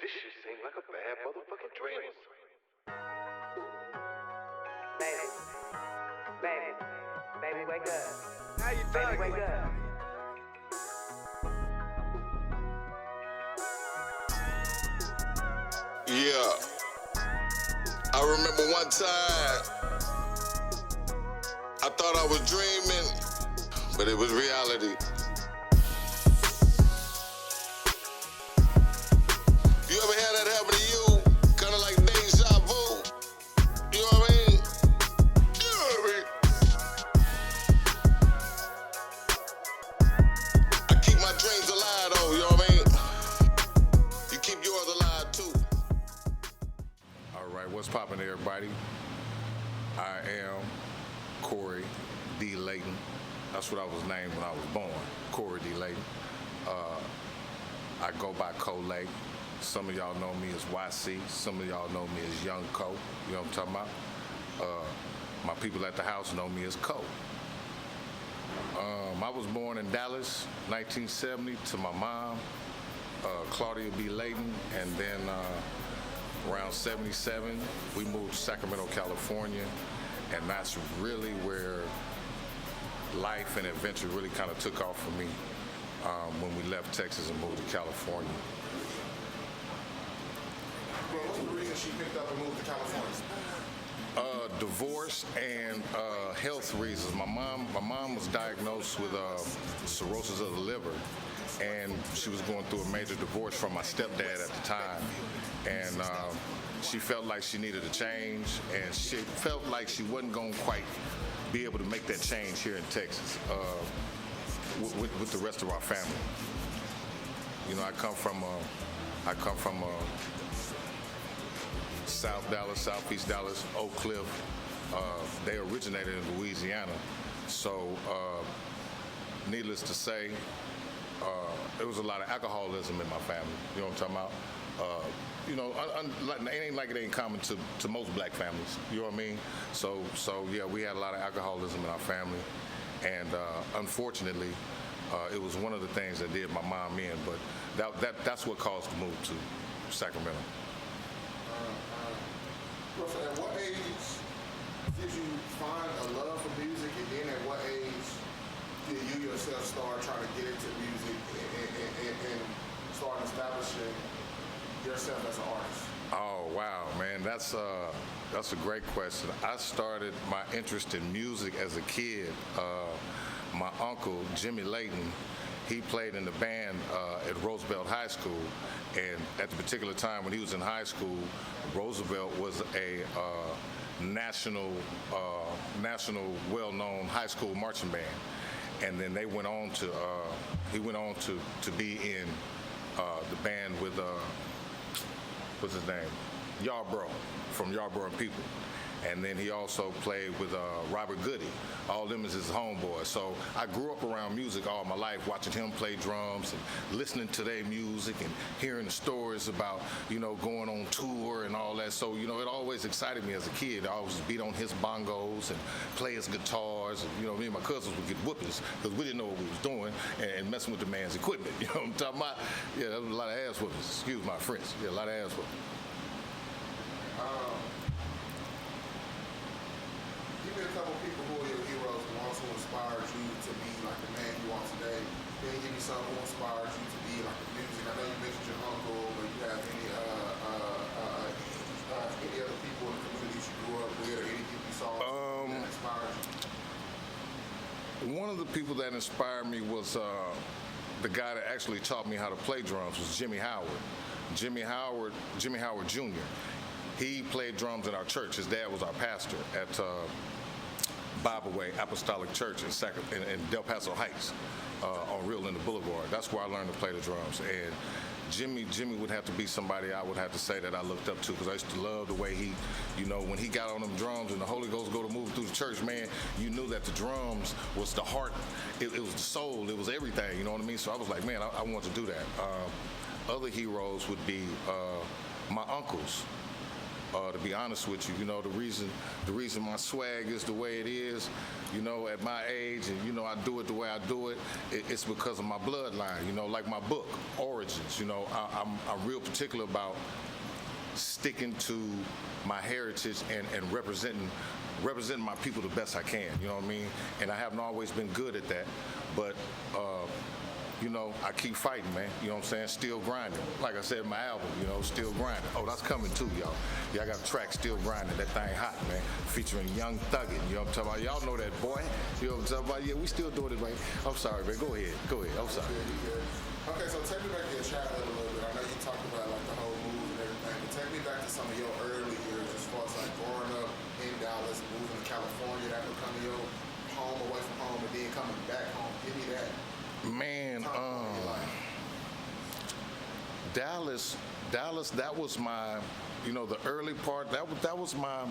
This shit seems like a bad motherfucking dream. Baby, wake up. How you Baby, doing? wake up. Yeah, I remember one time I thought I was dreaming, but it was reality. You ever had that happen to you? Kinda like deja vu. You know what I mean? You know what I mean? I keep my dreams alive though, you know what I mean? You keep yours alive too. All right, what's poppin', everybody? I am Corey D. Layton. That's what I was named when I was born, Corey D. Layton. I go by Co'Lay. Some of y'all know me as YC. Some of y'all know me as Young Co. You know what I'm talking about? My people at the house know me as Co. I was born in Dallas, 1970, to my mom, Claudia B. Layton, and then around 77, we moved to Sacramento, California, and that's really where life and adventure really kind of took off for me when we left Texas and moved to California. Well, what's the reason she picked up and moved to California? Divorce and health reasons. My mom was diagnosed with cirrhosis of the liver, and she was going through a major divorce from my stepdad at the time. And she felt like she needed a change, and she felt like she wasn't going to quite be able to make that change here in Texas with the rest of our family. You know, I come from South Dallas, Southeast Dallas, Oak Cliff. They originated in Louisiana. So, needless to say, there was a lot of alcoholism in my family. You know what I'm talking about? You know, it ain't like it ain't common to most black families. You know what I mean? So yeah, we had a lot of alcoholism in our family, and unfortunately, it was one of the things that did my mom in. But that's what caused the move to Sacramento. Russell, at what age did you find a love for music, and then at what age did you yourself start trying to get into music and start establishing yourself as an artist? Oh wow, man, that's a great question. I started my interest in music as a kid. My uncle Jimmy Layton, he played in the band at Roosevelt High School, and at the particular time when he was in high school, Roosevelt was a national well-known high school marching band, and then he went on to be in the band with what's his name, Yarborough, from Yarborough and People. And then he also played with Robert Goody. All them is his homeboys. So I grew up around music all my life, watching him play drums and listening to their music and hearing the stories about, you know, going on tour and all that. So, you know, it always excited me as a kid. I always beat on his bongos and play his guitars. And, you know, me and my cousins would get whoopings because we didn't know what we was doing and messing with the man's equipment. You know what I'm talking about? Yeah, there was a lot of ass whoopings. Excuse my French. Yeah, a lot of ass whoopings. Give me a couple people who are your heroes, the ones who inspired you to be like the man you are today. Then give me some who inspired you to be like the music. I know you mentioned your uncle, but you have any other people in the communities you grew up with, or any people you saw that inspired you? One of the people that inspired me was the guy that actually taught me how to play drums was Jimmy Howard. Jimmy Howard Jr. He played drums at our church. His dad was our pastor at Bible Way Apostolic Church in Del Paso Heights on Rio Linda Boulevard. That's where I learned to play the drums. And Jimmy would have to be somebody I would have to say that I looked up to, because I used to love the way he, you know, when he got on them drums and the Holy Ghost go to move through the church, man, you knew that the drums was the heart, it was the soul, it was everything, you know what I mean? So I was like, man, I want to do that. Other heroes would be my uncles. To be honest with you, the reason my swag is the way it is, at my age, and I do it the way I do it, it's because of my bloodline. Like my book, Origins. I'm real particular about sticking to my heritage and representing my people the best I can. You know what I mean? And I haven't always been good at that, but. I keep fighting, man. You know what I'm saying? Still grinding. Like I said in my album, still grinding. Oh, that's coming too, y'all. Yeah, I got a track, Still Grinding. That thing hot, man. Featuring Young Thuggin'. You know what I'm talking about? Y'all know that boy. You know what I'm talking about? Yeah, we still doing it, man. I'm sorry, man. Go ahead. I'm sorry. Good. Okay, so take me back to your childhood a little bit. I know you talked about like the whole move and everything, but take me back to some of your early years as far as like growing up in Dallas, moving to California, that becoming your home away from home, and then coming back home. Give me that. Man, Dallas, that was my, the early part, that was my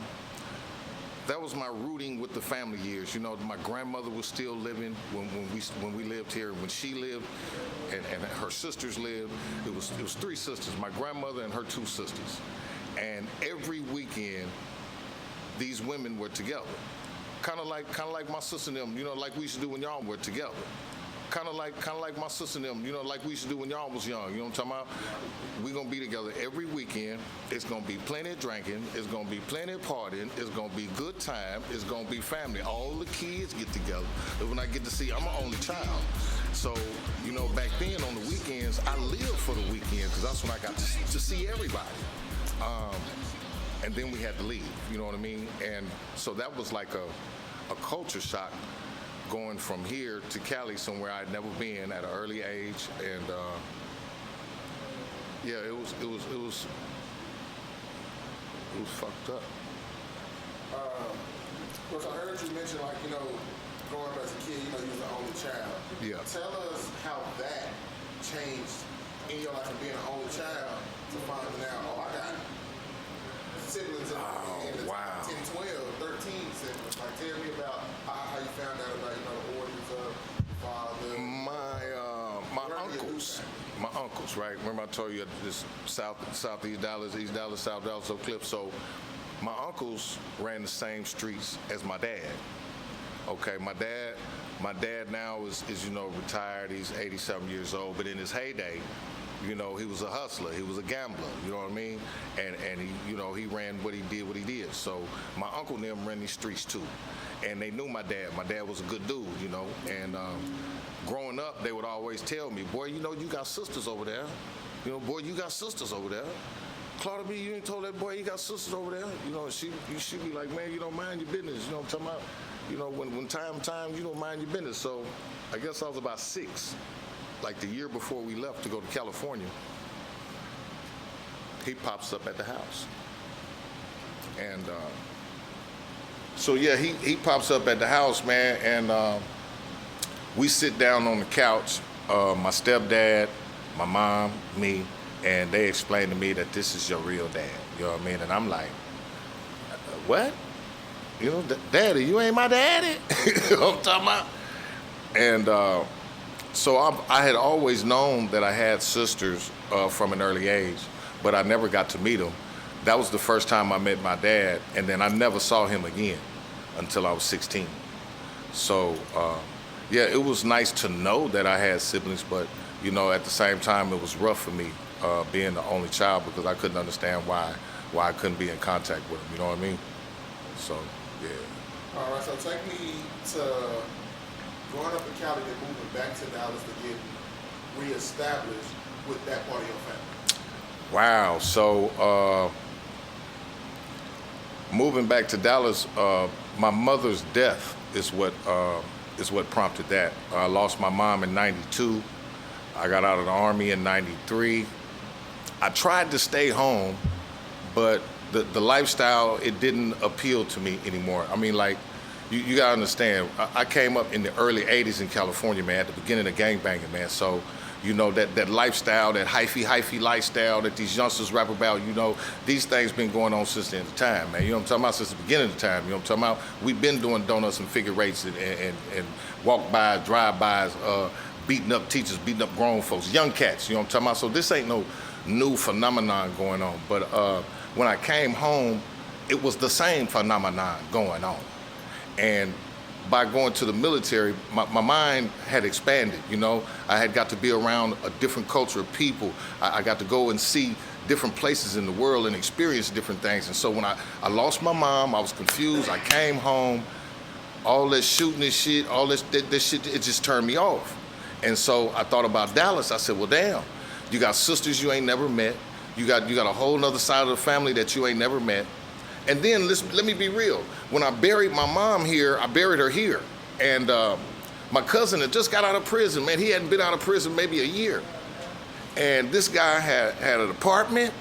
rooting with the family years. My grandmother was still living when we lived here. When she lived and her sisters lived, it was 3 sisters, my grandmother and her 2 sisters. And every weekend, these women were together. Kind of like my sister and them, like we used to do when y'all were together. Kind of like my sister and them, like we used to do when y'all was young. You know what I'm talking about? We're going to be together every weekend. It's going to be plenty of drinking. It's going to be plenty of partying. It's going to be good time. It's going to be family. All the kids get together. And when I get to see, I'm an only child. So, back then on the weekends, I lived for the weekend because that's when I got to see everybody. And then we had to leave, you know what I mean? And so that was like a culture shock, going from here to Cali, somewhere I'd never been at an early age, and it was fucked up. Because I heard you mention growing up as a kid, you was the only child. Yeah. Tell us how that changed in your life from being an only child to finding out, I got siblings in the wow. 10, 12, 13 siblings. Like, tell me about how you found out about, the origins of father. My uncles, right? Remember I told you this southeast Dallas, East Dallas, South Dallas, Oak Cliff. So my uncles ran the same streets as my dad. Okay, my dad now is retired. He's 87 years old, but in his heyday, he was a hustler. He was a gambler. You know what I mean? And he, he ran what he did. So my uncle and them ran these streets too, and they knew my dad. My dad was a good dude, And growing up, they would always tell me, boy, you got sisters over there. Boy, you got sisters over there. Claudia B, you ain't told that boy you got sisters over there. She'd be like, man, you don't mind your business. You know what I'm talking about? When time, you don't mind your business. So I guess I was about 6. Like the year before we left to go to California, he pops up at the house. And he pops up at the house, man, and we sit down on the couch, my stepdad, my mom, me, and they explain to me that this is your real dad. You know what I mean? And I'm like, what? Daddy, you ain't my daddy? You know what I'm talking about? And so I had always known that I had sisters from an early age, but I never got to meet them. That was the first time I met my dad, and then I never saw him again until I was 16. So, it was nice to know that I had siblings, but, at the same time, it was rough for me being the only child because I couldn't understand why I couldn't be in contact with him, you know what I mean? So, yeah. All right, so take me to growing up in Cali and moving back to Dallas to get reestablished with that part of your family. Wow. So moving back to Dallas, my mother's death is what prompted that. I lost my mom in '92. I got out of the Army in '93. I tried to stay home, but the lifestyle, it didn't appeal to me anymore. I mean, like, you gotta understand, I came up in the early '80s in California, man, at the beginning of gangbanging, man. So, that lifestyle, that hyphy lifestyle that these youngsters rap about, these things been going on since the end of time, man. You know what I'm talking about? Since the beginning of the time, you know what I'm talking about? We've been doing donuts and figure eights and walk-bys, drive-bys, beating up teachers, beating up grown folks, young cats, you know what I'm talking about? So this ain't no new phenomenon going on. But when I came home, it was the same phenomenon going on. And by going to the military, my mind had expanded, you know. I had got to be around a different culture of people. I got to go and see different places in the world and experience different things. And so when I lost my mom, I was confused. I came home, all that shooting and shit, all this shit, it just turned me off. And so I thought about Dallas. I said, well, damn, you got sisters you ain't never met. You got a whole nother side of the family that you ain't never met. And then let me be real. When I buried my mom here, I buried her here. And my cousin had just got out of prison, man. He hadn't been out of prison maybe a year. And this guy had an apartment.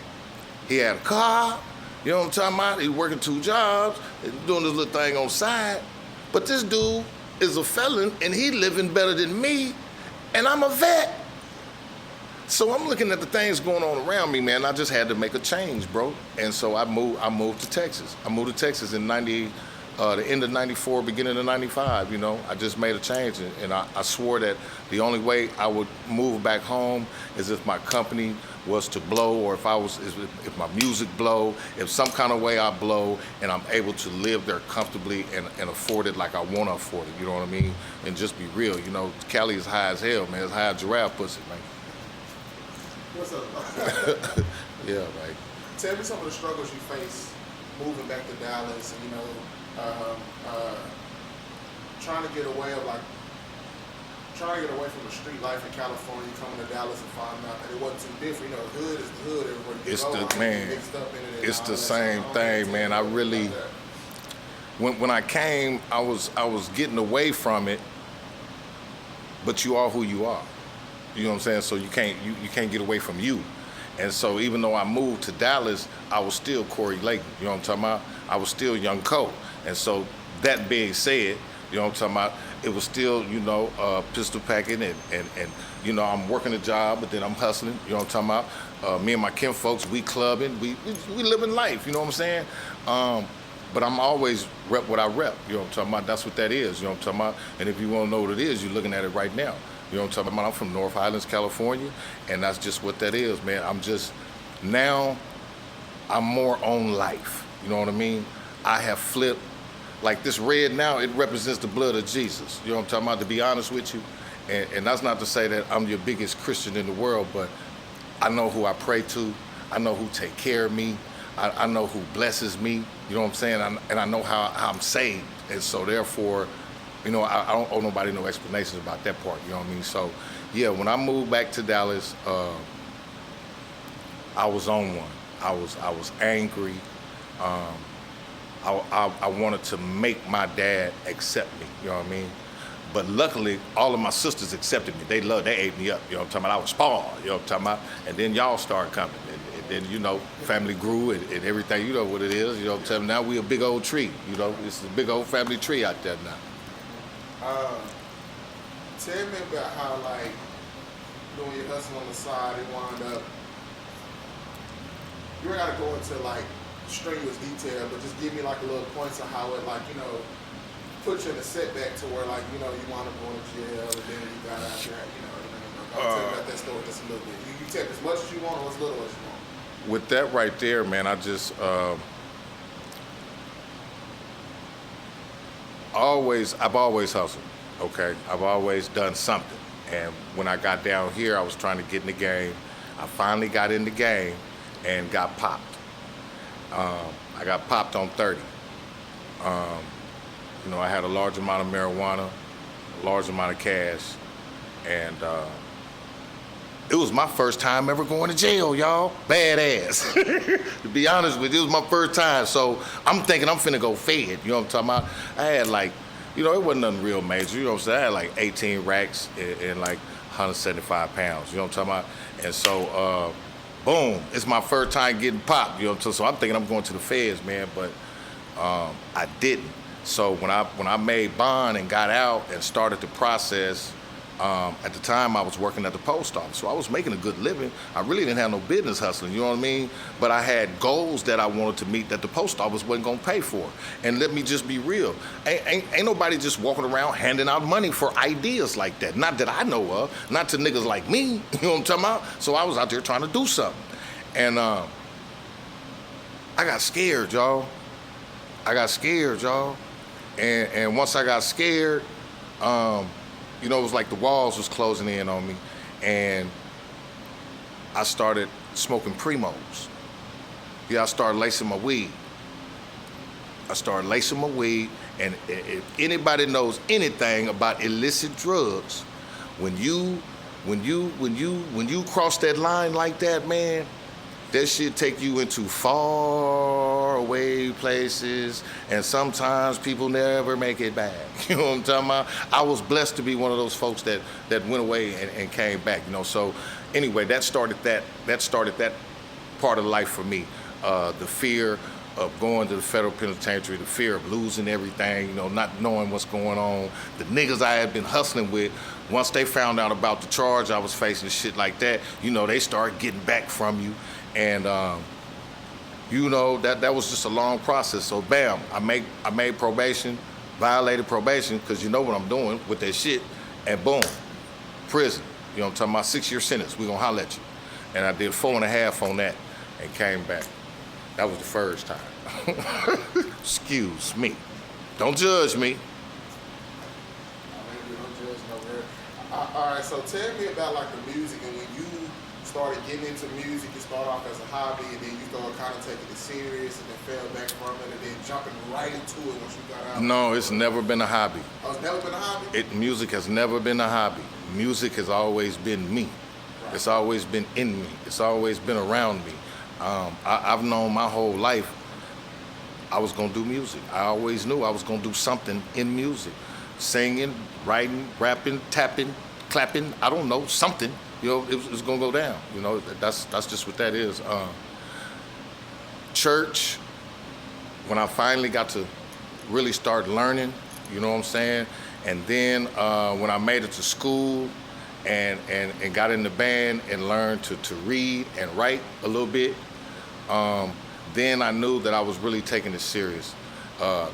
He had a car. You know what I'm talking about? He was working 2 jobs, doing this little thing on the side. But this dude is a felon, and he living better than me, and I'm a vet. So I'm looking at the things going on around me, man. I just had to make a change, bro. And so I moved to Texas. I moved to Texas in the end of 94, beginning of 95, you know. I just made a change, and I swore that the only way I would move back home is if my company was to blow, or if my music blow, if some kind of way I blow, and I'm able to live there comfortably and afford it like I want to afford it, you know what I mean? And just be real, you know. Cali is high as hell, man. It's high as giraffe pussy, man. What's up? Yeah, right. Tell me some of the struggles you face moving back to Dallas, and, you know, trying to get away from the street life in California, coming to Dallas and finding out that it wasn't too different. You know, the hood is the hood. Everywhere you go, It's the same thing, man. I really, when I came, I was getting away from it, but you are who you are. You know what I'm saying? So you can't get away from you. And so even though I moved to Dallas, I was still Corey Layton. You know what I'm talking about? I was still Young Co. And so that being said, you know what I'm talking about? It was still, you know, pistol packing and you know, I'm working a job, but then I'm hustling. You know what I'm talking about? Me and my kin folks, we clubbing, we living life. You know what I'm saying? But I'm always rep what I rep. You know what I'm talking about? That's what that is. You know what I'm talking about? And if you want to know what it is, you're looking at it right now. You know what I'm talking about? I'm from North Highlands, California, and that's just what that is, man. I'm more on life. You know what I mean? I have flipped. Like this red now, it represents the blood of Jesus. You know what I'm talking about, to be honest with you? And that's not to say that I'm your biggest Christian in the world, but I know who I pray to. I know who take care of me. I know who blesses me. You know what I'm saying? And I know how I'm saved. And so therefore, you know, I don't owe nobody no explanations about that part, you know what I mean? So, yeah, when I moved back to Dallas, I was on one. I was angry. I wanted to make my dad accept me, you know what I mean? But luckily, all of my sisters accepted me. They ate me up, you know what I'm talking about? I was spoiled, you know what I'm talking about? And then y'all started coming. And then, you know, family grew and everything, you know what it is, you know what I'm telling you? Now we a big old tree, you know? It's a big old family tree out there now. Tell me about how, like, doing your hustle on the side, it wound up. You don't gotta go into like strenuous detail, but just give me like a little points of how it, like, you know, put you in a setback to where, like, you know, you wound up going to jail, and then you got out there, you know. Tell me about that story just a little bit. You take as much as you want or as little as you want. With that right there, man, I've always hustled, okay? I've always done something. And when I got down here, I was trying to get in the game. I finally got in the game and got popped. I got popped on 30. You know, I had a large amount of marijuana, a large amount of cash, and it was my first time ever going to jail, y'all. Badass. To be honest with you, it was my first time. So I'm thinking I'm finna go fed. You know what I'm talking about? I had like, you know, it wasn't nothing real major. You know what I'm saying? I had like 18 racks and like 175 pounds. You know what I'm talking about? And so, boom, it's my first time getting popped. You know what I'm saying? So I'm thinking I'm going to the feds, man, but I didn't. So when I made bond and got out and started the process, at the time I was working at the post office, so I was making a good living. I really didn't have no business hustling, you know what I mean? But I had goals that I wanted to meet that the post office wasn't gonna pay for. And let me just be real, ain't nobody just walking around handing out money for ideas like that. Not that I know of, not to niggas like me, you know what I'm talking about? So I was out there trying to do something. And I got scared, y'all. And once I got scared, you know, it was like the walls was closing in on me, and I started smoking Primos. Yeah, I started lacing my weed. And if anybody knows anything about illicit drugs, when you cross that line like that, man, that shit take you into far away places, and sometimes people never make it back. You know what I'm talking about? I was blessed to be one of those folks that went away and came back. You know, so anyway, that started that part of life for me. The fear of going to the federal penitentiary, the fear of losing everything, you know, not knowing what's going on. The niggas I had been hustling with, once they found out about the charge I was facing, shit like that, you know, they started getting back from you. And you know, that was just a long process. So bam, I made probation, violated probation, because you know what I'm doing with that shit, and boom, prison. You know what I'm talking about? 6-year sentence, we gonna holler at you. And I did 4.5 on that and came back. That was the first time. Excuse me. Don't judge me. All right, so tell me about like the music, and when you started getting into music, it started off as a hobby, and then you started kind of taking it serious, and then fell back from it, and then jumping right into it once you got out. No, it's never been a hobby. Oh, it's never been a hobby? Music has never been a hobby. Music has always been me. Right. It's always been in me. It's always been around me. I've known my whole life I was gonna do music. I always knew I was gonna do something in music. Singing, writing, rapping, tapping, clapping, I don't know, something. You know, it was gonna go down. You know, that's just what that is. Church, when I finally got to really start learning, you know what I'm saying? And then when I made it to school and got in the band and learned to read and write a little bit, then I knew that I was really taking it serious. I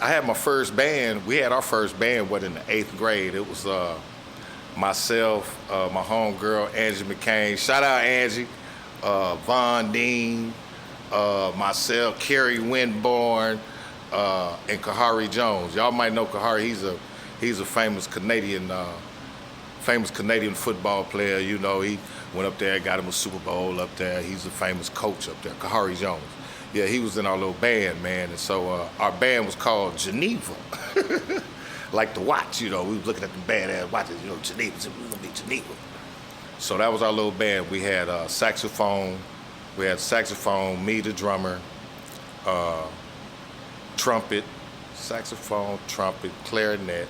had my first band. We had our first band, in the 8th grade. It was myself, my homegirl, Angie McCain. Shout out Angie. Von Dean, myself, Kerry Winborn, and Kahari Jones. Y'all might know Kahari. He's a famous Canadian football player. You know, he went up there, got him a Super Bowl up there. He's a famous coach up there, Kahari Jones. Yeah, he was in our little band, man. And so our band was called Geneva. Like the watch, you know, we was looking at the badass watches, you know, Geneva, we're gonna be Geneva. So that was our little band. We had saxophone, me, the drummer, trumpet, saxophone, trumpet, clarinet.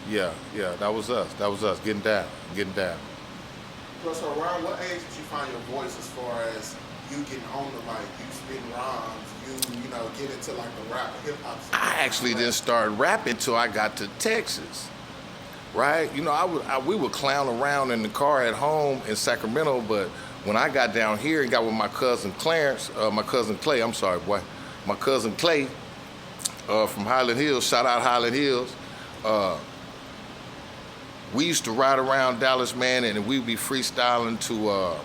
Yeah, that was us, getting down. So around what age did you find your voice as far as you getting on the mic, you spitting rhymes, you know, get into like the rap, hip hop? I actually didn't start rapping till I got to Texas, right? You know, we would clown around in the car at home in Sacramento, but when I got down here and got with my cousin Clay, my cousin Clay from Highland Hills, shout out Highland Hills. We used to ride around Dallas, man, and we'd be freestyling to,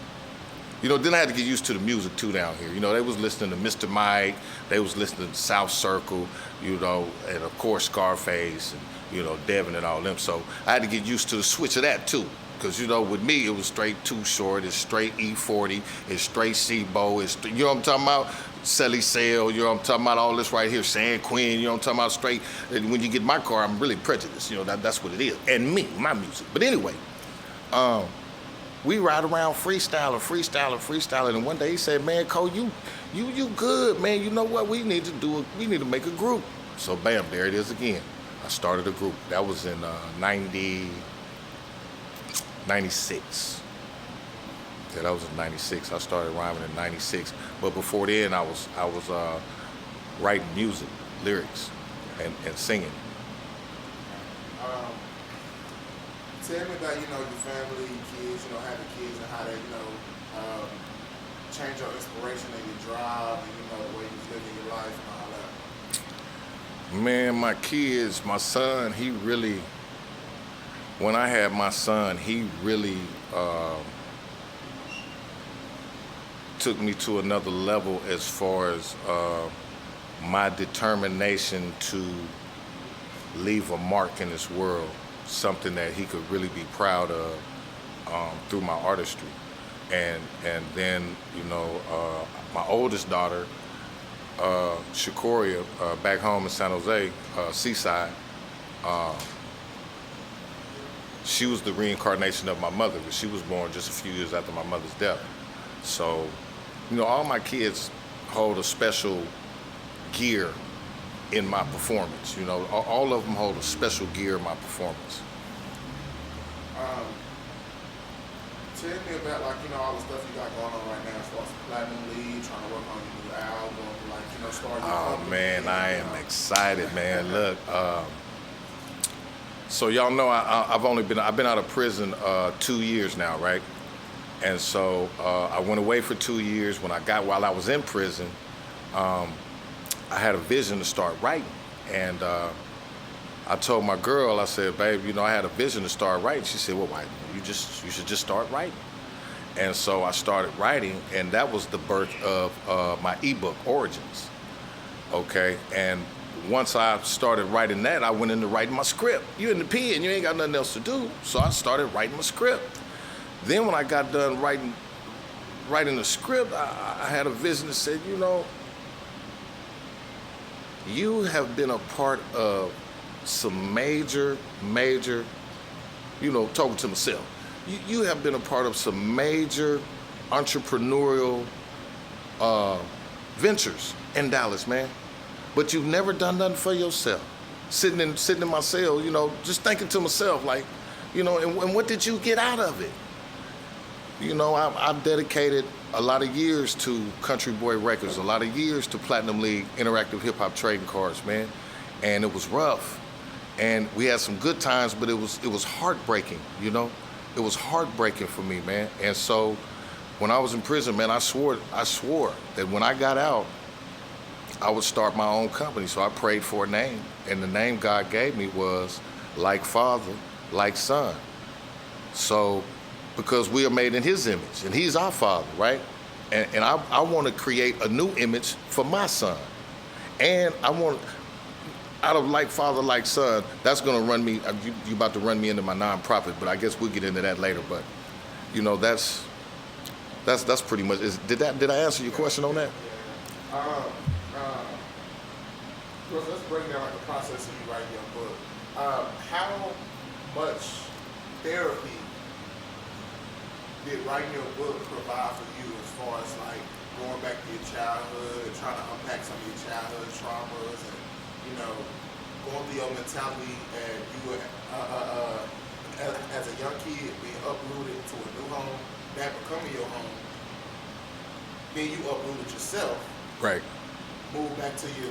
you know, then I had to get used to the music too down here. You know, they was listening to Mr. Mike, they was listening to South Circle, you know, and of course Scarface, and, you know, Devin and all them. So I had to get used to the switch of that too. Because, you know, with me, it was straight Too Short, it's straight E40, it's straight Sebo, you know what I'm talking about? Selly Sale, you know what I'm talking about? All this right here, San Quinn, you know what I'm talking about? Straight, and when you get in my car, I'm really prejudiced, you know, that's what it is. And me, my music. But anyway, we ride around freestyling, and one day he said, man, Cole, you good, man. You know what we need to make a group. So bam, there it is again. I started a group. That was in 96. Yeah, that was in 96. I started rhyming in 96. But before then, I was writing music, lyrics, and singing. Tell me about, you know, your family, kids, you know, having kids, and how they, you know, change your inspiration and your drive, and, you know, the way you living your life and all that. Man, my kids, my son, he really, when I had my son, he really took me to another level as far as my determination to leave a mark in this world, something that he could really be proud of through my artistry. And then, my oldest daughter, Shakoria, back home in San Jose, Seaside, she was the reincarnation of my mother. She was born just a few years after my mother's death. So, all my kids hold a special gear in my performance. All of them hold a special gear in my performance. Tell me about all the stuff you got going on right now as far as Platinum League, trying to work on your new album, starting your Oh company, man, I am excited, man. Look, so y'all know I've been out of prison 2 years now, right? And so I went away for 2 years. While I was in prison, I had a vision to start writing, and I told my girl, I said, babe, I had a vision to start writing. She said, well, why? You should just start writing. And so I started writing, and that was the birth of my ebook, Origins. Okay, and once I started writing that, I went into writing my script. You're in the pen, you ain't got nothing else to do, so I started writing my script. Then when I got done writing the script, I had a vision that said, you have been a part of some major, talking to myself, you have been a part of some major entrepreneurial ventures in Dallas, man. But you've never done nothing for yourself. Sitting in my cell, just thinking to myself, and what did you get out of it? I've dedicated a lot of years to Country Boy Records, a lot of years to Platinum League interactive hip hop trading cards, man. And it was rough. And we had some good times, but it was heartbreaking, It was heartbreaking for me, man. And so when I was in prison, man, I swore that when I got out, I would start my own company. So I prayed for a name, and the name God gave me was Like Father, Like Son. So, because we are made in his image, and he's our father, right? And I want to create a new image for my son. And I want, out of Like Father, Like Son, that's going to run me, you about to run me into my nonprofit, but I guess we'll get into that later. But, that's pretty much, did I answer your question on that? Let's break down the process of you writing your book. How much therapy did writing your book provide for you as far as going back to your childhood and trying to unpack some of your childhood traumas and going through your mentality and you were as a young kid being uprooted to a new home, that becoming your home, then you uprooted yourself. Right. Move back to your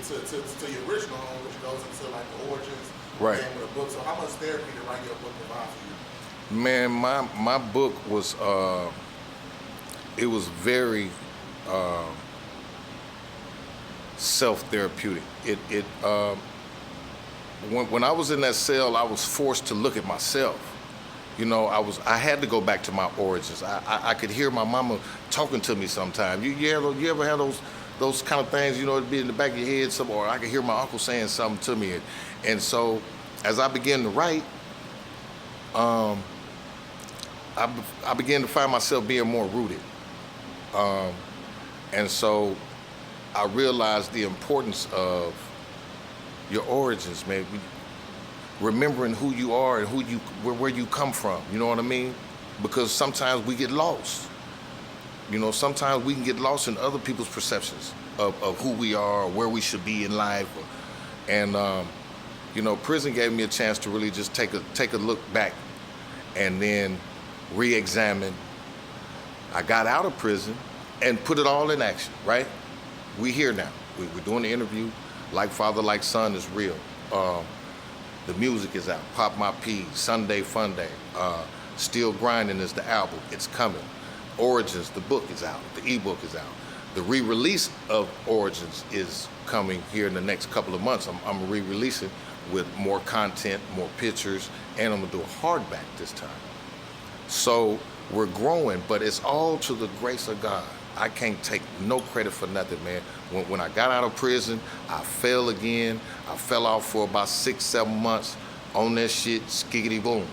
original home, which goes into the origins right. With a book. So how much therapy did write your book provide for you? Man, my book was it was very self-therapeutic. When I was in that cell, I was forced to look at myself. I had to go back to my origins. I could hear my mama talking to me sometimes. You ever had those kind of things, it'd be in the back of your head, or I could hear my uncle saying something to me. And so as I began to write, I began to find myself being more rooted. And so I realized the importance of your origins, man. Remembering who you are and where you come from, you know what I mean? Because sometimes we get lost. Sometimes we can get lost in other people's perceptions of who we are or where we should be in life. And, prison gave me a chance to really just take a look back and then re-examine. I got out of prison and put it all in action, right? We here now. We're doing the interview. Like Father, Like Son is real. The music is out. Pop My Peas, Sunday Fun Day. Still Grinding is the album. It's coming. Origins, the book is out. The ebook is out. The re-release of Origins is coming here in the next couple of months. I'm re-releasing with more content, more pictures, and I'm gonna do a hardback this time. So we're growing, but it's all to the grace of God. I can't take no credit for nothing, man. When I got out of prison, I fell again. I fell off for about 6-7 months on that shit, skiggity boom.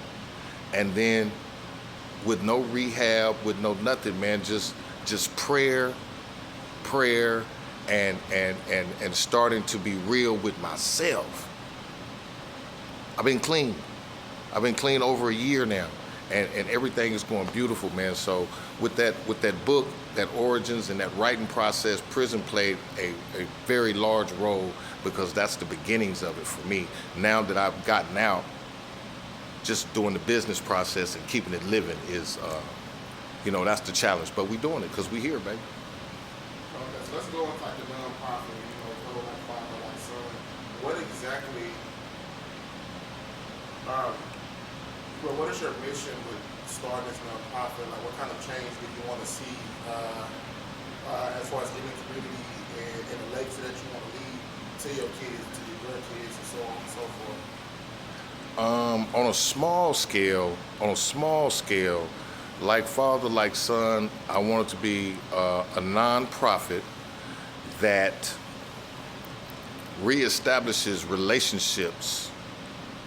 And then with no rehab, with no nothing, man, just prayer, and starting to be real with myself. I've been clean. I've been clean over a year now, and everything is going beautiful, man. So with that book, that Origins and that writing process, prison played a very large role, because that's the beginnings of it for me. Now that I've gotten out, just doing the business process and keeping it living is, that's the challenge. But we're doing it because we're here, baby. Okay, so let's go into like the nonprofit, go like Father, like Son. What exactly, what is your mission with starting this nonprofit? Like, what kind of change do you want to see as far as in the community and the legacy that you want to leave to your kids, to your grandkids, and so on and so forth? On a small scale, like Father, like Son, I want it to be a nonprofit that reestablishes relationships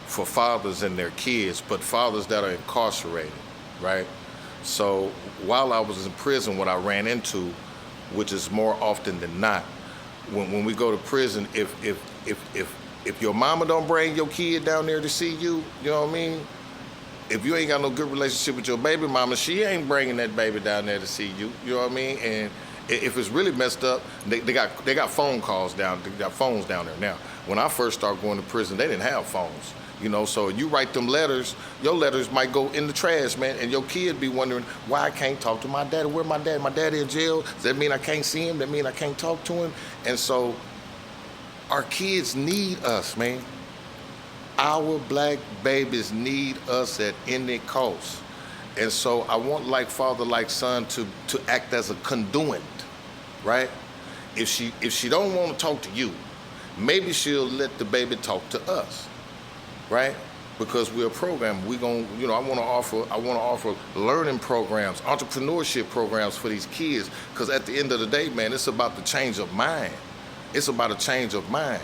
for fathers and their kids, but fathers that are incarcerated, right? So while I was in prison, what I ran into, which is more often than not, when we go to prison, if your mama don't bring your kid down there to see you, you know what I mean? If you ain't got no good relationship with your baby mama, she ain't bringing that baby down there to see you, you know what I mean? And if it's really messed up, they got phone calls down, they got phones down there now. When I first started going to prison, they didn't have phones. So you write them letters, your letters might go in the trash, man, and your kid be wondering why I can't talk to my daddy. Where my dad? My daddy in jail? Does that mean I can't see him? That mean I can't talk to him? And so our kids need us, man. Our black babies need us at any cost. And so I want like Father, like Son to act as a conduit, right? If she don't want to talk to you, maybe she'll let the baby talk to us. Right? Because we're a program. I want to offer learning programs, entrepreneurship programs for these kids. Because at the end of the day, man, it's about the change of mind. It's about a change of mind.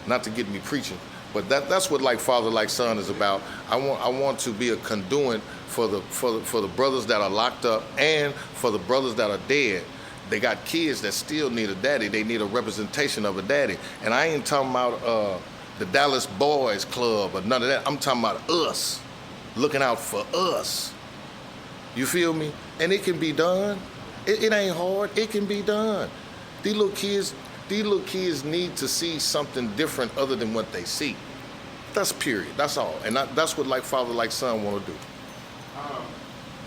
Not to get me preaching, but that's what like Father, like Son is about. I want to be a conduit for the brothers that are locked up and for the brothers that are dead. They got kids that still need a daddy. They need a representation of a daddy. And I ain't talking about the Dallas Boys Club or none of that. I'm talking about us, looking out for us. You feel me? And it can be done. It ain't hard. It can be done. These little kids need to see something different other than what they see. That's period. That's all. And that's what like Father, like Son want to do.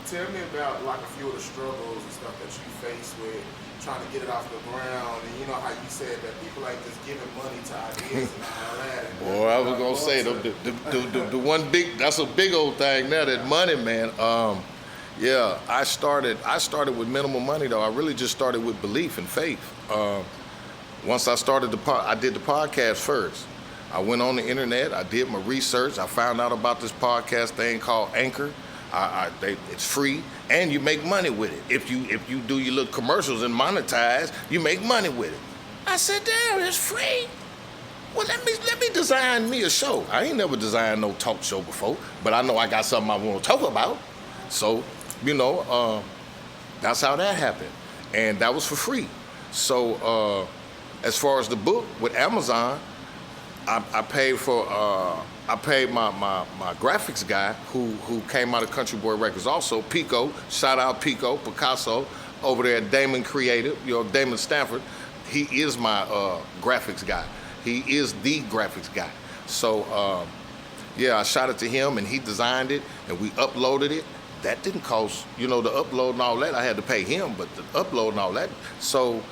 Tell me about like a few of the struggles and stuff that you face with trying to get it off the ground, and you know how you said that people like just giving money to ideas and all that. Boy, I was gonna say the one big, that's a big old thing now, that money, man. Yeah, I started with minimal money though. I really just started with belief and faith. Once I started I did the podcast first. I went on the internet, I did my research, I found out about this podcast thing called Anchor. It's free, and you make money with it. If you do your little commercials and monetize, you make money with it. I said, damn, it's free. Well, let me design me a show. I ain't never designed no talk show before, but I know I got something I want to talk about. So, that's how that happened, and that was for free. So, as far as the book with Amazon, I paid my graphics guy who came out of Country Boy Records also, Pico, shout out Pico, Picasso, over there at Damon Creative, Damon Stanford. He is my graphics guy. He is the graphics guy. So, I shot it to him and he designed it and we uploaded it. That didn't cost, the upload and all that, I had to pay him, but the upload and all that. So,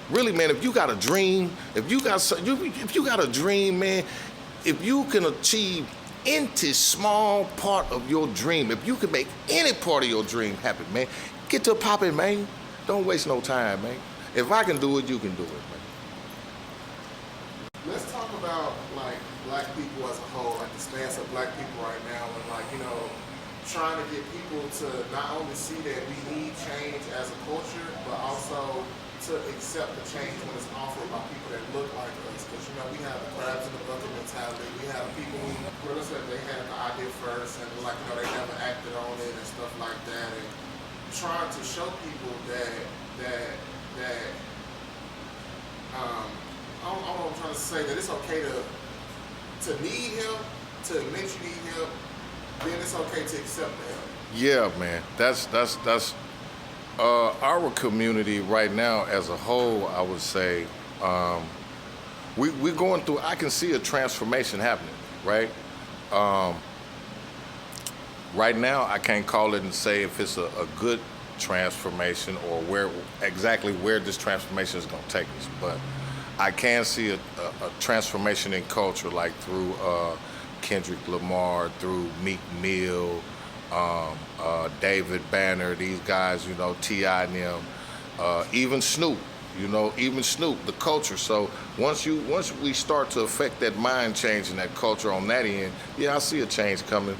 really, man, if you got a dream, if you got a dream, man, if you can achieve any small part of your dream, if you can make any part of your dream happen, man, get to popping, man. Don't waste no time, man. If I can do it, you can do it, man. Let's talk about like black people as a whole, like the stance of black people right now, and trying to get people to not only see that we need change as a culture, but also to accept the change when it's offered by people that look like us. Because, you know, we have the crabs in the bucket mentality. We have people who, let's say they had the idea first and, like, you know, they never acted on it and stuff like that. And trying to show people that I don't know what I'm trying to say, that it's okay to need help, to admit you need help, then it's okay to accept the help. Yeah, man. That's our community right now as a whole, I would say, we're going through, I can see a transformation happening, right? Right now, I can't call it and say if it's a good transformation or where this transformation is going to take us, but I can see a transformation in culture, like through Kendrick Lamar, through Meek Mill, David Banner, these guys, you know, T.I. and them, even Snoop, the culture. So once we start to affect that mind change and that culture on that end, yeah, I see a change coming.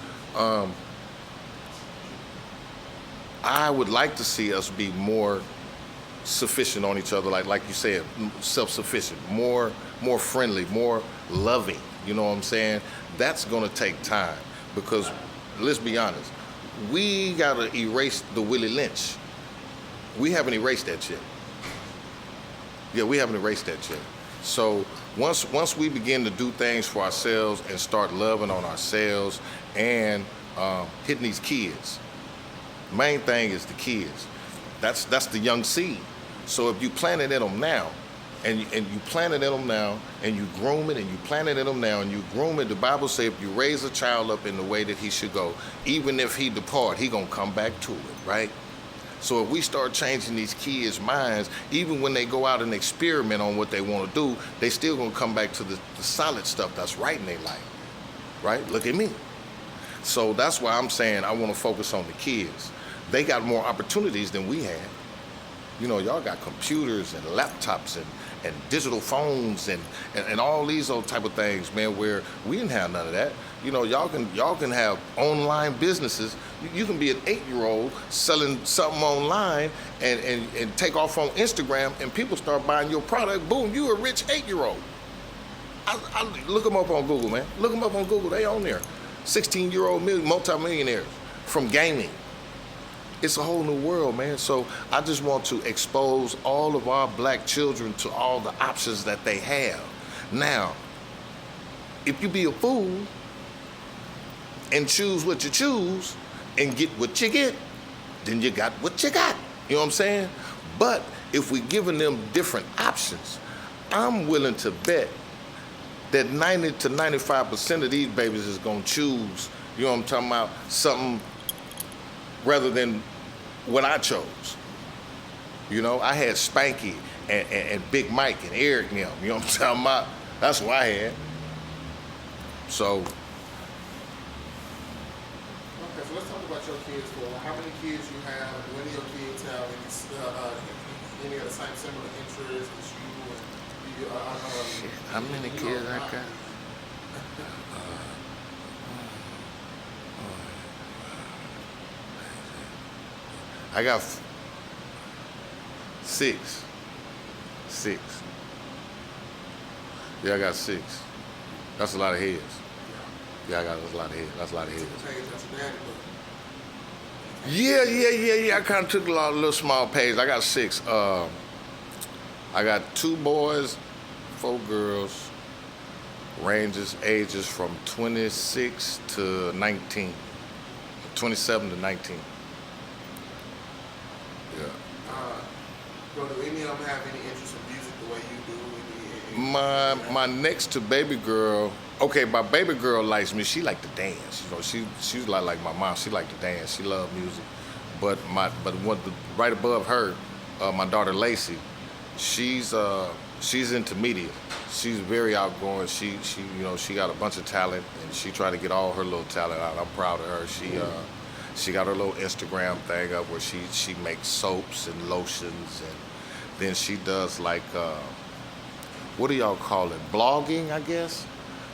I would like to see us be more sufficient on each other, like you said, self-sufficient, more friendly, more loving. You know what I'm saying? That's gonna take time because let's be honest, we gotta erase the Willie Lynch. We haven't erased that yet. Yeah, we haven't erased that yet. So once we begin to do things for ourselves and start loving on ourselves and hitting these kids, main thing is the kids. That's the young seed. So if you plant it in them now, and you plant it in them now, and you groom it, and you plant it in them now, and you groom it, the Bible says if you raise a child up in the way that he should go, even if he depart, he gonna come back to it, right? So if we start changing these kids' minds, even when they go out and experiment on what they want to do, they still gonna come back to the solid stuff that's right in their life, right? Look at me. So that's why I'm saying I want to focus on the kids. They got more opportunities than we had. You know, y'all got computers and laptops and digital phones and all these old type of things, man, where we didn't have none of that. You know, y'all can have online businesses. You can be an 8-year-old selling something online and take off on Instagram and people start buying your product. Boom, you a rich 8-year-old. I look them up on Google, man. Look them up on Google. They on there. 16-year-old multimillionaires from gaming. It's a whole new world, man. So I just want to expose all of our black children to all the options that they have. Now, if you be a fool and choose what you choose and get what you get, then you got what you got. You know what I'm saying? But if we're giving them different options, I'm willing to bet that 90 to 95% of these babies is gonna choose, you know what I'm talking about, something rather than what I chose. You know, I had Spanky and Big Mike and Eric and them, you know what I'm talking about? That's what I had. So. Okay, so let's talk about your kids for a while. How many kids you have? When do your kids have any of the same similar interests as you? Shit, how many kids I got? I got 6. Yeah, I got 6. That's a lot of heads. Yeah, that's a lot of heads. That's a lot of heads. Yeah. I kind of took a little small page. I got 6. I got 2 boys, 4 girls. Ages from 26 to 19. 27 to 19. Yeah. Do any of them have any interest in music the way you do? My next to baby girl, okay, my baby girl likes me. She like to dance. You know, she's like my mom. She like to dance. She love music. But right above her, my daughter Lacey, she's into media. She's very outgoing. She got a bunch of talent, and she try to get all her little talent out. I'm proud of her. She got her little Instagram thing up where she makes soaps and lotions, and then she does like what do y'all call it? Blogging, I guess.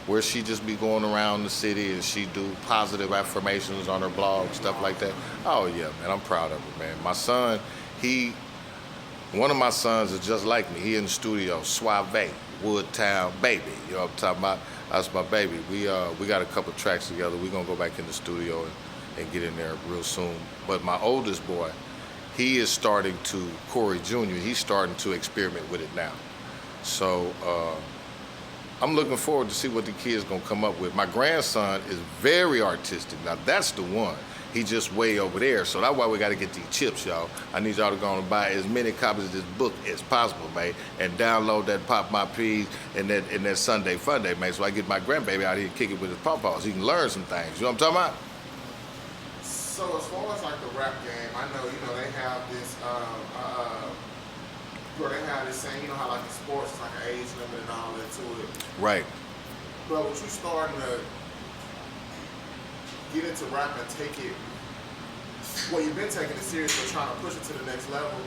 where she just be going around the city and she do positive affirmations on her blog, stuff like that. Oh yeah, man, I'm proud of her, man. My son, one of my sons is just like me. He in the studio, Suave, Woodtown Baby. You know what I'm talking about? That's my baby. We got a couple tracks together. We're gonna go back in the studio and get in there real soon. But my oldest boy, he is starting to, Corey Jr., he's starting to experiment with it now. So I'm looking forward to see what the kids gonna come up with. My grandson is very artistic. Now that's the one. He just way over there. So that's why we gotta get these chips, y'all. I need y'all to go and buy as many copies of this book as possible, man, and download that Pop My Peas and that Sunday Fun Day, man, so I get my grandbaby out here and kick it with his pawpaws. He can learn some things. You know what I'm talking about? So as far as like the rap game, I know, they have this, they have this saying, how like in sports, it's like an age limit and all that to it. Right. But when you starting to get into rap and take it, well, you've been taking it serious, but trying to push it to the next level,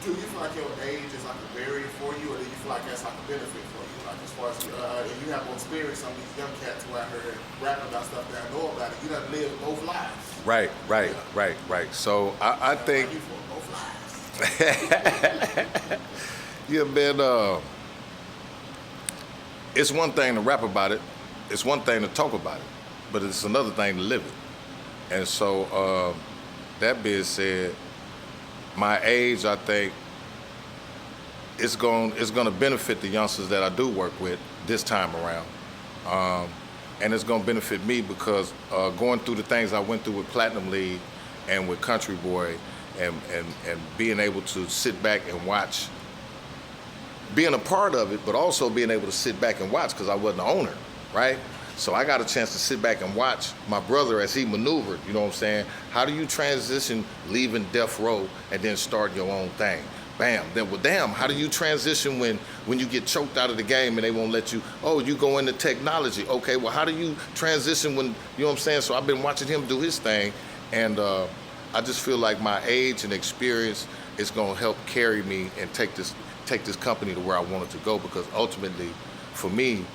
do you feel like your age is like a barrier for you, or do you feel like that's like a benefit for you? Like as far as you have more experience, some of these young cats who out here rapping about stuff that I know about it, you done live both lives. Right. So I think, you for both lives. yeah, man, it's one thing to rap about it, it's one thing to talk about it, but it's another thing to live it. And so that being said, my age, I think, it's going to benefit the youngsters that I do work with this time around. And it's going to benefit me because going through the things I went through with Platinum League and with Country Boy and being able to sit back and watch, being a part of it, but also being able to sit back and watch because I wasn't the owner, right? So I got a chance to sit back and watch my brother as he maneuvered, you know what I'm saying? How do you transition leaving Death Row and then start your own thing? Bam, then well, damn, how do you transition when you get choked out of the game and they won't let you, you go into technology. Okay, well, how do you transition when, you know what I'm saying? So I've been watching him do his thing, and I just feel like my age and experience is gonna help carry me and take this company to where I want it to go, because ultimately, for me,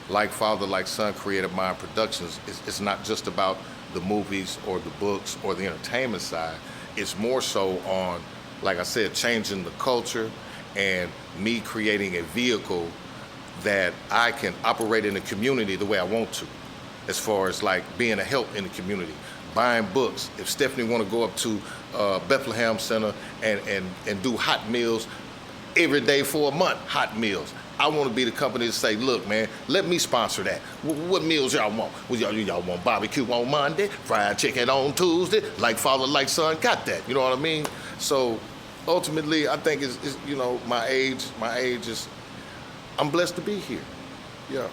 Like Father, Like Son, Creative Mind Productions, it's not just about the movies or the books or the entertainment side. It's more so on, like I said, changing the culture and me creating a vehicle that I can operate in the community the way I want to, as far as like being a help in the community, buying books. If Stephanie want to go up to Bethlehem Center and do hot meals every day for a month, hot meals, I want to be the company to say, look, man, let me sponsor that. What meals y'all want? Well, y'all want barbecue on Monday, fried chicken on Tuesday, Like Father, Like Son, got that. You know what I mean? So ultimately, I think it's my age is, I'm blessed to be here. Yeah.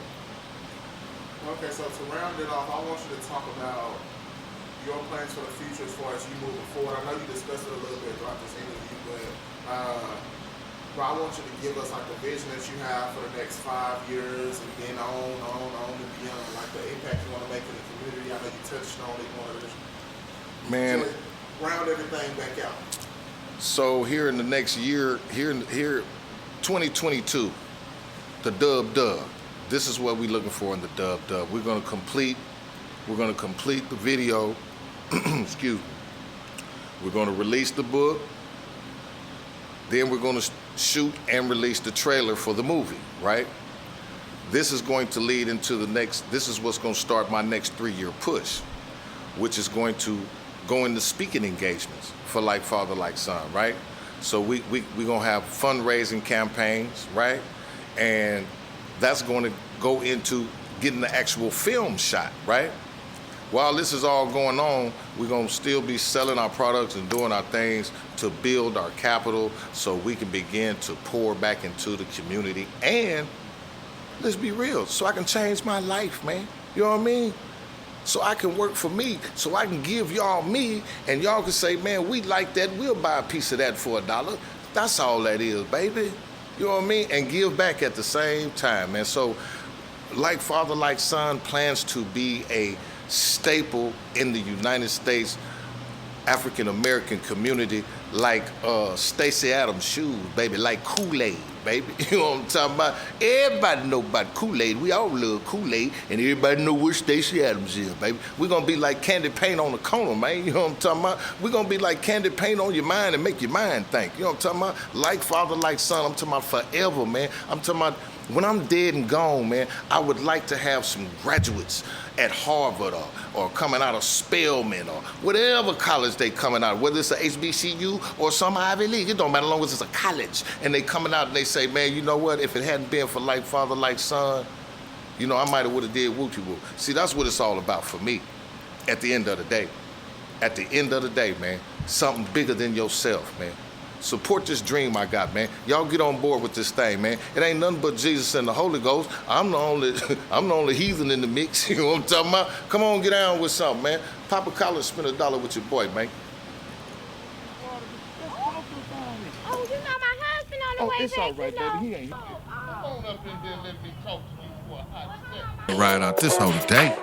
Okay, so to round it off, I want you to talk about your plans for the future as far as you moving forward. I know you discussed it a little bit throughout this interview, but I want you to give us like the vision that you have for the next 5 years and then on and beyond, like the impact you want to make in the community. I know you touched on it, one of this. Man, so round everything back out. So here in the next year, here 2022, the dub. This is what we're looking for in the dub. We're gonna complete the video. Excuse me. We're gonna release the book. Then we're gonna shoot and release the trailer for the movie, right? This is going to lead into this is what's gonna start my next 3-year push, which is going to go into speaking engagements for Like Father, Like Son, right? So we're gonna have fundraising campaigns, right? And that's gonna go into getting the actual film shot, right? While this is all going on, we're gonna still be selling our products and doing our things to build our capital so we can begin to pour back into the community. And let's be real, so I can change my life, man. You know what I mean? So I can work for me, so I can give y'all me, and y'all can say, man, we like that, we'll buy a piece of that for $1. That's all that is, baby. You know what I mean? And give back at the same time, man. So Like Father, Like Son plans to be a staple in the United States African American community, like Stacey Adams shoes, baby, like Kool-Aid, baby. You know what I'm talking about? Everybody know about Kool-Aid. We all love Kool-Aid, and everybody know where Stacey Adams is, baby. We're gonna be like candy paint on the corner, man. You know what I'm talking about? We're gonna be like candy paint on your mind and make your mind think. You know what I'm talking about? Like father, like son. I'm talking about forever, man. I'm talking about when I'm dead and gone, man, I would like to have some graduates at Harvard or coming out of Spelman or whatever college they coming out, whether it's a HBCU or some Ivy League, it don't matter as long as it's a college. And they coming out and they say, man, you know what, if it hadn't been for like father, like son, you know, I might have would have did woochie-woo. See, that's what it's all about for me at the end of the day. At the end of the day, man, something bigger than yourself, man. Support this dream I got, man. Y'all get on board with this thing, man. It ain't nothing but Jesus and the Holy Ghost. I'm the only heathen in the mix. You know what I'm talking about? Come on, get down with something, man. Papa Collins, spend $1 with your boy, man. Oh, you know my husband on the way It's back, all right, you know. baby. He ain't. Come on up in there and let me talk to you for a hot second. Ride out this whole day.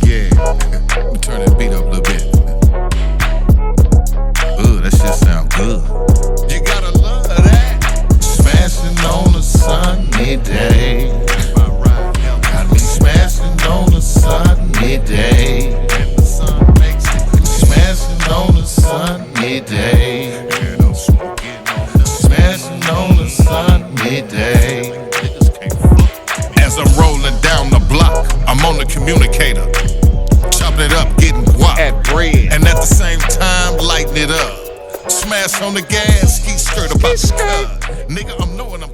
Yeah, let me turn that beat up a little bit. Ooh, that shit sound good. You gotta love that. Smashing on a sunny day. Got me smashing on a sunny day. And the sun makes it. Smashing on a sunny day. And I'm smoking on the smashing on a sunny day. As I'm rolling down the block, I'm on the communicator. Chopping it up, getting guap. At bread. And at the same time, lighting it up. Smash on the gas, ski skirt about to cut. Nigga, I'm knowing I'm